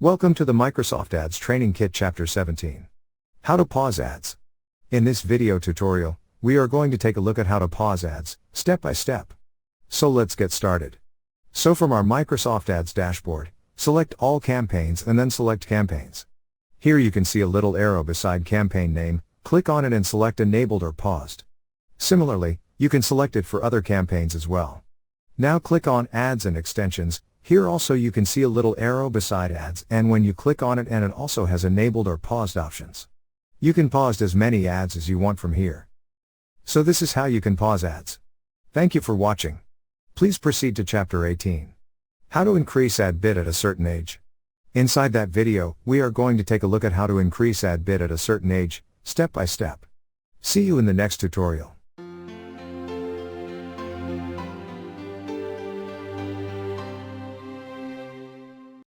Welcome to the Microsoft Ads Training Kit Chapter 17. How to pause ads. In this video tutorial, we are going to take a look at how to pause ads, step by step. So let's get started. So from our Microsoft Ads dashboard, select All Campaigns and then select Campaigns. Here you can see a little arrow beside campaign name, click on it and select Enabled or Paused. Similarly, you can select it for other campaigns as well. Now click on Ads and Extensions. Here also you can see a little arrow beside ads, and when you click on it, and it also has enabled or paused options. You can pause as many ads as you want from here. So this is how you can pause ads. Thank you for watching. Please proceed to Chapter 18. How to increase ad bid at a certain age. Inside that video, we are going to take a look at how to increase ad bid at a certain age, step by step. See you in the next tutorial.